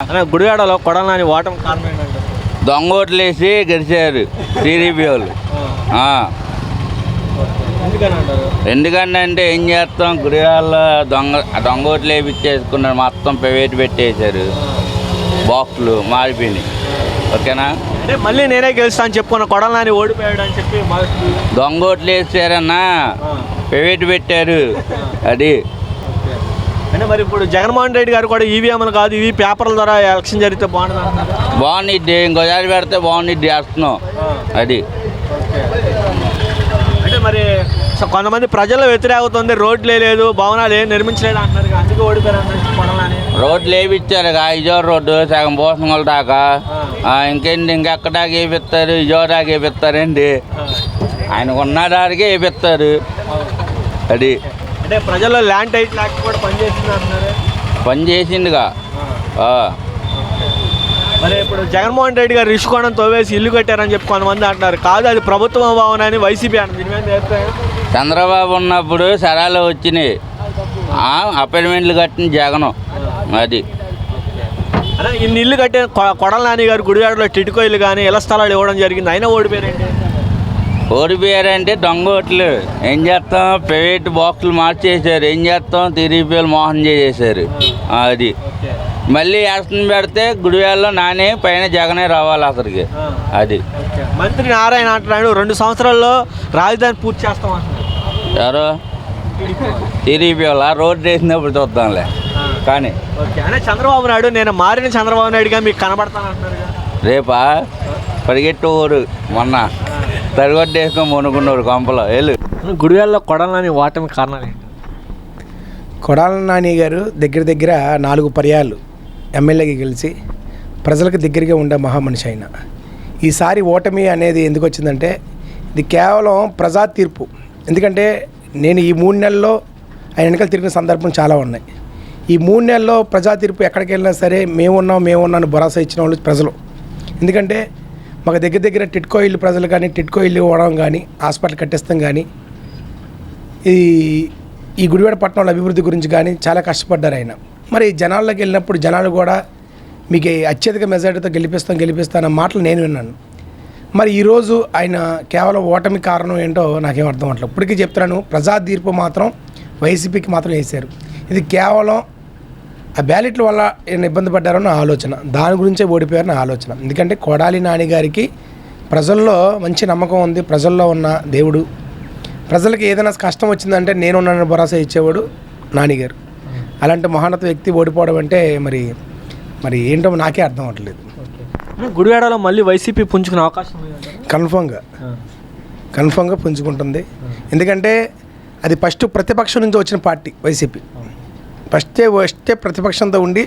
గుడివాడలో కొడాలని ఓటమి కారణం ఏంటంటే దొంగోట్లేసి గెలిచారు టీడీపీ వాళ్ళు. ఎందుకంటే అంటే ఏం చేస్తాం, గుడివాడలో దొంగోట్లు వేయించేసుకున్నారు, మొత్తం ప్రైవేట్ పెట్టేశారు, బాక్సులు మారిపోయినాయి. ఓకేనా, అంటే మళ్ళీ నేనే గెలుస్తా అని చెప్పుకున్న కొడాలని ఓడిపోయాడు అని చెప్పి దొంగోట్లు వేసారన్నా, ప్రైవేట్ పెట్టారు. అది అంటే మరి ఇప్పుడు జగన్మోహన్ రెడ్డి గారు కూడా ఈవీఎంలు కాదు, ఇవి పేపర్ల ద్వారా ఎలక్షన్ జరిగితే బాగుండిద్ది, ఇంకోసారి పెడితే బాగుండిద్ది వేస్తున్నాం. అది అంటే మరి కొంతమంది ప్రజల వ్యతిరేకత ఉంది, రోడ్లు లేదు, భవనాలు ఏం నిర్మించలేదు అంటున్నారు, అందుకే ఓడిపోయారు. రోడ్లు వేయించారు, ఇజోర్ రోడ్డు సగం పోసంగల దాకా, ఇంకేంటి ఇంకెక్కడ దాకా వేపిస్తారు, ఇజోర్ దాకా వేపిస్తారండి, ఆయనకు ఉన్న దానికి వేపిస్తారు. అది అంటే ప్రజల్లో ల్యాండ్ టైటిల్ యాక్ట్ కూడా పనిచేసిందిగా. మరి ఇప్పుడు జగన్మోహన్ రెడ్డి గారు రిషికోణం తోవేసి ఇల్లు కట్టారని చెప్పి కొంతమంది అంటున్నారు, కాదు అది ప్రభుత్వ భవన్ అని వైసీపీ అంటున్నారు. చంద్రబాబు ఉన్నప్పుడు సరాలు వచ్చినాయి, అపార్ట్మెంట్లు కట్టిన జగనం. అది ఇన్ని ఇల్లు కట్టిన కొడాలని గారు గుడివాడలో టిట్కో ఇల్లు కానీ ఇళ్ల స్థలాలు ఇవ్వడం జరిగింది, అయినా ఓడిపోయారండి. ఓడిపోయారంటే దొంగోట్లు. ఏం చేస్తాం, ప్రైవేట్ బాక్సులు మార్చేసారు, ఏం చేస్తాం, టీడీపీలు మోహన్ చేసేసారు. అది మళ్ళీ యాక్షన్ పెడితే గుడివాడలో నానే పైన జగనే రావాలి అసలుకి. అది మంత్రి నారాయణ అంటున్నాడు 2 సంవత్సరాల్లో రాజధాని పూర్తి చేస్తాం అంటున్నారు. ఎవరు? టీడీపీ వాళ్ళ రోడ్డు వేసినప్పుడు చూద్దాంలే. కానీ చంద్రబాబు నాయుడు నేను మారిన చంద్రబాబు నాయుడుగా మీకు కనబడతాను అంటున్నారు. రేపా పరిగెట్టేవారు, మొన్న తడిగొడ్డు వేసుకొని మొనుకున్నారు కొంపలో వెళ్ళు. గుడివాడలో కొడాలని ఓటమి కారణాలు ఏంటి? కొడాలి నాని గారు దగ్గర 4 పర్యాలు ఎమ్మెల్యేకి గెలిచి ప్రజలకు దగ్గరగా ఉండే మహామనిషి ఆయన. ఈసారి ఓటమి అనేది ఎందుకు వచ్చిందంటే ఇది కేవలం ప్రజా తీర్పు. ఎందుకంటే నేను ఈ 3 నెలల్లో ఆయన వెనకాల తిరిగిన సందర్భం చాలా ఉన్నాయి. ఈ 3 నెలల్లో ప్రజా తీర్పు ఎక్కడికి వెళ్ళినా సరే మేమున్నాను భరోసా ఇచ్చిన వాళ్ళు ప్రజలు. ఎందుకంటే మాకు దగ్గర టిట్కో ఇల్లు ప్రజలు కానీ, టిట్కో ఇల్లు ఇవ్వడం కానీ, హాస్పిటల్ కట్టిస్తాం కానీ, ఈ గుడివాడ పట్టణంలో అభివృద్ధి గురించి కానీ చాలా కష్టపడ్డారు ఆయన. మరి జనాల్లోకి వెళ్ళినప్పుడు జనాలు కూడా మీకు అత్యధిక మెజారిటీతో గెలిపిస్తానన్న మాటలు నేను విన్నాను. మరి ఈరోజు ఆయన కేవలం ఓటమి కారణం ఏంటో నాకేం అర్థం అవ్వట్లేదు. ఇప్పటికీ చెప్తున్నాను, ప్రజా తీర్పు మాత్రం వైసీపీకి మాత్రం వేశారు. ఇది కేవలం ఆ బ్యాలెట్ల వల్ల ఏమైనా ఇబ్బంది పడ్డారన్న ఆలోచన, దాని గురించే ఓడిపోయారన్న ఆలోచన. ఎందుకంటే కొడాలి నాని గారికి ప్రజల్లో మంచి నమ్మకం ఉంది, ప్రజల్లో ఉన్న దేవుడు. ప్రజలకి ఏదైనా కష్టం వచ్చిందంటే నేనున్నాను భరోసా ఇచ్చేవాడు నానిగారు. అలాంటి మహానత వ్యక్తి ఓడిపోవడం అంటే మరి ఏంటో నాకే అర్థం అవ్వట్లేదు. గుడివాడలో మళ్ళీ వైసీపీ పుంజుకునే అవకాశం కన్ఫామ్గా పుంజుకుంటుంది. ఎందుకంటే అది ఫస్ట్ ప్రతిపక్షం నుంచి వచ్చిన పార్టీ వైసీపీ. ఫస్టే ప్రతిపక్షంతో ఉండి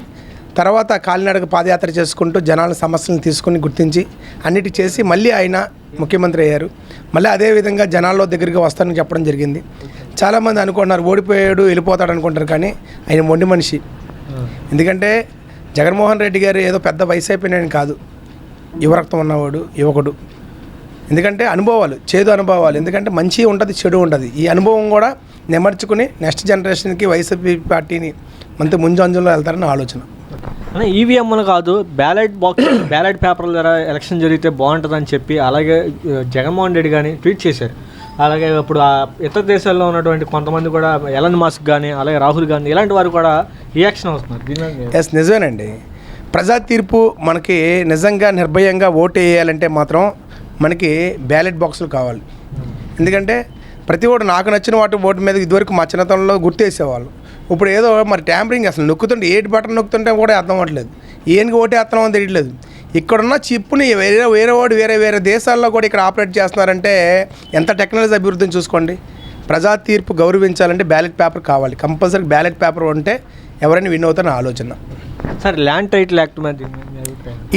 తర్వాత కాలినడక పాదయాత్ర చేసుకుంటూ జనాల సమస్యలను తీసుకుని గుర్తించి అన్నిటి చేసి మళ్ళీ ఆయన ముఖ్యమంత్రి అయ్యారు. మళ్ళీ అదేవిధంగా జనాల్లో దగ్గరికి వస్తానని చెప్పడం జరిగింది. చాలామంది అనుకుంటున్నారు ఓడిపోయాడు వెళ్ళిపోతాడు అనుకుంటారు, కానీ ఆయన మొండి మనిషి. ఎందుకంటే జగన్మోహన్ రెడ్డి గారు ఏదో పెద్ద వయసు అయిపోయినాయని కాదు, యువరక్తం ఉన్నవాడు, యువకుడు. ఎందుకంటే అనుభవాలు, చేదు అనుభవాలు. ఎందుకంటే మంచి ఉంటుంది, చెడు ఉంటుంది. ఈ అనుభవం కూడా నెమర్చుకుని నెక్స్ట్ జనరేషన్కి వైసీపీ పార్టీని మంచి ముంజంజంలో వెళ్తారని ఆలోచన. ఈవీఎంలు కాదు, బ్యాలెట్ పేపర్ల ద్వారా ఎలక్షన్ జరిగితే బాగుంటుందని చెప్పి అలాగే జగన్మోహన్ రెడ్డి కానీ ట్వీట్ చేశారు. అలాగే ఇప్పుడు ఇతర దేశాల్లో ఉన్నటువంటి కొంతమంది కూడా ఎలన్ మస్క్ కానీ అలాగే రాహుల్ గాంధీ ఇలాంటి వారు కూడా రియాక్షన్ అవుతున్నారు. ఎస్, నిజమేనండి. ప్రజా తీర్పు మనకి నిజంగా నిర్భయంగా ఓటు వేయాలంటే మాత్రం మనకి బ్యాలెట్ బాక్సులు కావాలి. ఎందుకంటే ప్రతి ఓటు నాకు నచ్చిన ఓటు మీద ఇదివరకు మా చిన్నతనంలో గుర్తేసేవాళ్ళు. ఇప్పుడు ఏదో మరి ట్యాంపరింగ్, అసలు నొక్కుతుంటే ఏటి బటన్ నొక్కుతుంటే కూడా అర్థం అవ్వట్లేదు, ఏనికి ఓటేస్తున్నామో అని తెలియట్లేదు. ఇక్కడున్న చిప్పుని వేరే దేశాల్లో కూడా ఇక్కడ ఆపరేట్ చేస్తున్నారంటే ఎంత టెక్నాలజీ అభివృద్ధిని చూసుకోండి. ప్రజా తీర్పు గౌరవించాలంటే బ్యాలెట్ పేపర్ కావాలి, కంపల్సరీ బ్యాలెట్ పేపర్ ఉంటే ఎవరైనా విన్ అవుతారని ఆలోచన. సార్, ల్యాండ్ టైటిల్ యాక్ట్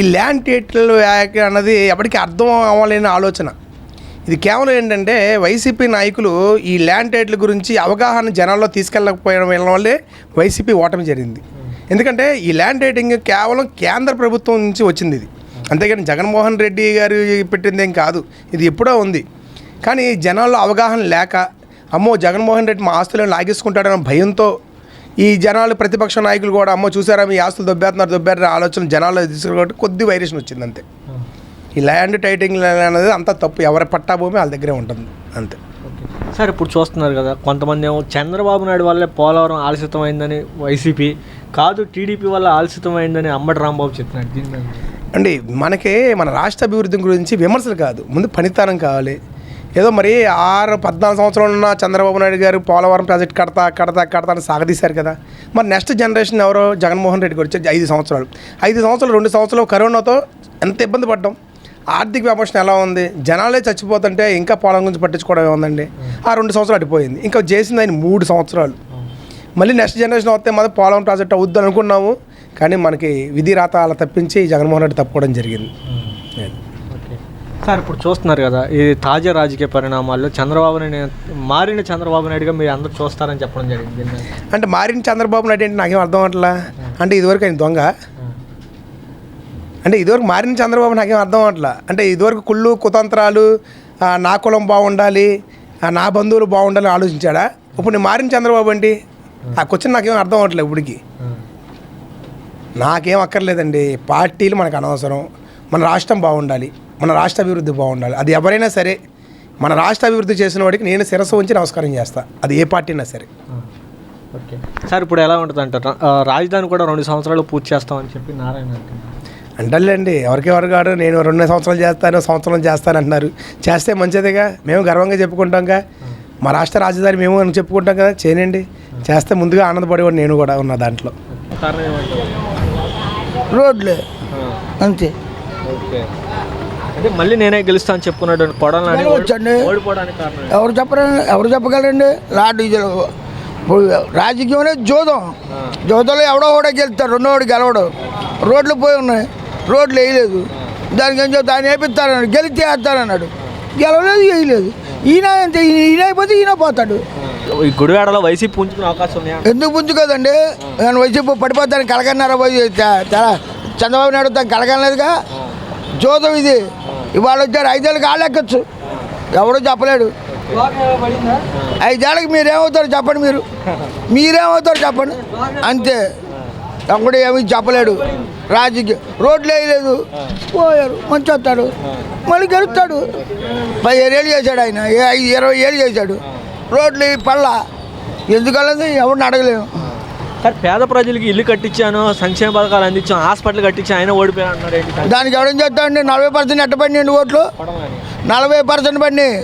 ఈ ల్యాండ్ టైటిల్ యాక్ట్ అన్నది ఎప్పటికీ అర్థం అవ్వలేని ఆలోచన. ఇది కేవలం ఏంటంటే వైసీపీ నాయకులు ఈ ల్యాండ్ టైటిల్ గురించి అవగాహన జనాల్లో తీసుకెళ్ళకపోవడం వల్లే వైసీపీ ఓటమి జరిగింది. ఎందుకంటే ఈ ల్యాండ్ టైటింగ్ కేవలం కేంద్ర ప్రభుత్వం నుంచి వచ్చింది ఇది, అంతేగాని జగన్మోహన్ రెడ్డి గారు పెట్టిందేం కాదు, ఇది ఎప్పుడో ఉంది. కానీ జనాల్లో అవగాహన లేక అమ్మో జగన్మోహన్ రెడ్డి మా ఆస్తులను లాగేసుకుంటాడన్న భయంతో ఈ జనాలు ప్రతిపక్ష నాయకులు కూడా అమ్మో చూసారా మీ ఆస్తులు దొబ్బేస్తున్నారు ఆలోచన జనాల్లో తీసుకురాబట్టి కొద్ది వైరేషన్ వచ్చింది అంతే. ఈ ల్యాండ్ టైటింగ్ అనేది అంతా తప్పు, ఎవరి పట్టా భూమి వాళ్ళ దగ్గరే ఉంటుంది అంతే. సార్ ఇప్పుడు చూస్తున్నారు కదా, కొంతమంది ఏమో చంద్రబాబు నాయుడు వల్లే పోలవరం ఆలస్యమైందని వైసీపీ, కాదు టీడీపీ వల్ల ఆలస్యమైందని అంబటి రాంబాబు చెప్తున్నాడు. దీని అండి మనకి మన రాష్ట్ర అభివృద్ధి గురించి విమర్శలు కాదు, ముందు పనితనం కావాలి. ఏదో మరి 14 సంవత్సరాలు ఉన్న చంద్రబాబు నాయుడు గారు పోలవరం ప్రాజెక్ట్ కడతా అని సాగదీశారు కదా. మరి నెక్స్ట్ జనరేషన్ ఎవరో జగన్మోహన్ రెడ్డి గారు వచ్చి 5 సంవత్సరాలు 2 సంవత్సరాలు కరోనాతో ఎంత ఇబ్బంది పడ్డాం. ఆర్థిక వ్యవస్థ ఎలా ఉంది, జనాలే చచ్చిపోతుంటే ఇంకా పోలం గురించి పట్టించుకోవడం ఏముందండి. 2 సంవత్సరాలు అడిపోయింది, ఇంకా చేసింది ఆయన 3 సంవత్సరాలు. మళ్ళీ నెక్స్ట్ జనరేషన్ వస్తే మాత్రం పోలవరం ప్రాజెక్ట్ అవుద్ది అనుకున్నాము, కానీ మనకి విధి రాత అలా తప్పించి జగన్మోహన్ రెడ్డి తప్పుకోవడం జరిగింది. సార్ ఇప్పుడు చూస్తున్నారు కదా, ఈ తాజా రాజకీయ పరిణామాల్లో మారిన చంద్రబాబు నాయుడుగా మీరు అందరూ చూస్తారని చెప్పడం జరిగింది. అంటే మారిన చంద్రబాబు నాయుడు అంటే నాకేం అర్థం అవ్వట్లా. అంటే ఇదివరకు ఆయన దొంగ, అంటే ఇదివరకు మారిన చంద్రబాబు నాకేం అర్థం అవ్వట్లా. అంటే ఇదివరకు కుళ్ళు కుతంత్రాలు, నా కులం బాగుండాలి, నా బంధువులు బాగుండాలని ఆలోచించాడా. ఇప్పుడు నేను మారిన చంద్రబాబు ఏంటి, ఆ క్వశ్చన్ నాకేం అర్థం అవ్వట్లేదు. ఇప్పటికి నాకేం అక్కర్లేదండి, పార్టీలు మనకు అనవసరం. మన రాష్ట్రం బాగుండాలి, మన రాష్ట్ర అభివృద్ధి బాగుండాలి. అది ఎవరైనా సరే మన రాష్ట్ర అభివృద్ధి చేసిన వాడికి నేను శిరస్సు ఉంచి నమస్కారం చేస్తాను, అది ఏ పార్టీ అయినా సరే. ఓకే సార్, ఇప్పుడు ఎలా ఉంటుంది అంటారు, రాజధాని కూడా 2 సంవత్సరాలు పూర్తి చేస్తామని చెప్పి నారాయణ అంటున్నారు. అంటారులేండి, ఎవరికెవరు కాదు. నేను 2 సంవత్సరాలు చేస్తాను, సంవత్సరం చేస్తాను అంటున్నారు. చేస్తే మంచిదిగా, మేము గర్వంగా చెప్పుకుంటాంగా. మా రాష్ట్ర రాజధాని మేము అని చెప్పుకుంటాం కదా, చేయనండి. చేస్తే ముందుగా ఆనందపడేవాడు నేను కూడా ఉన్న దాంట్లో. కారణం ఏమంటారు? రోడ్లే అంతే. ఓకే, అంటే మళ్ళీ నేనే గెలుస్తా అని చెప్పుకున్నాడు కొడాలని వచ్చండి. ఓడిపోవడానికి కారణం ఎవరు చెప్పగలరండి? ఇప్పుడు రాజకీయం అనేది జోదంలో ఎవడో కూడా గెలుస్తాడు, రెండోడు గెలవడు. రోడ్లు పోయి ఉన్నాయి, రోడ్లు వేయలేదు. దానికి ఏం చెప్తా, ఆయన వేపిస్తారన్నాడు, గెలిస్తే వేస్తారన్నాడు, గెలవలేదు, వేయలేదు. ఈయన అంతే, ఈయన అయిపోతే ఈయన పోతాడు. ఈ గుడివాడలో వైసీపీ పుంజుకునే అవకాశం ఉన్నాయా? ఎందుకు పుంజుకోదండి? నేను వైసీపీ పడిపోతాను కలగన్నారా పోయి చంద్రబాబు నాయుడు దాన్ని కలగలేదుగా. జోదం ఇది. ఇవాళ వచ్చారు 5 ఏళ్ళకి వాళ్ళు ఎక్కొచ్చు, ఎవడో చెప్పలేడు. 5 ఏళ్ళకి మీరేమవుతారు చెప్పండి, మీరేమవుతారు చెప్పండి, అంతే. అప్పుడు ఏమీ చెప్పలేడు. రాజకీయ రోడ్లు వేయలేదు, పోయారు, మంచి వస్తాడు, మళ్ళీ గెలుస్తాడు. 15 ఏళ్ళు చేశాడు ఆయన, 20 ఏళ్ళు చేశాడు. రోడ్లు పళ్ళ ఎందుకన్నది ఎవరిని అడగలేము. సార్, పేద ప్రజలకి ఇల్లు కట్టించాను, సంక్షేమ పథకాలు అందించాను, హాస్పిటల్ కట్టించి ఆయన ఓడిపోయాను అన్నాడు. దానికి ఎవడేం చేస్తామండి? 40% ఎట్ట పడినాయండి ఓట్లు? 40% పడినాయి.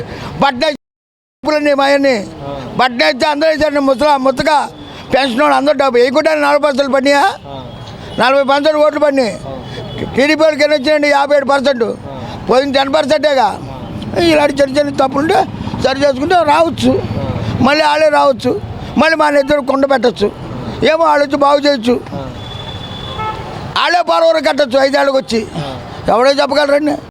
బట్టినాయి మాయన్ని బట్టిన అయితే అందరూ వేసారండి. ముత్తగా పెన్షన్ వాళ్ళు అందరూ డబ్బు వేయకుండానే 40% పడినాయా? 40% ఓట్లు పడినాయి. టీడీపీ వాళ్ళకి ఎన్ని వచ్చినాయండి? 57%. పోయింది 10%గా. ఇలాంటి చిన్న తప్పులుంటే సరి చేసుకుంటే రావచ్చు, మళ్ళీ వాళ్ళే రావచ్చు, మళ్ళీ మన ఇద్దరు కొండ పెట్టచ్చు, ఏమో వాళ్ళు వచ్చి బాగు చేయొచ్చు, వాళ్ళే పోలవరం కట్టచ్చు 5 ఏళ్ళకి వచ్చి. ఎవడో చెప్పగలరండి?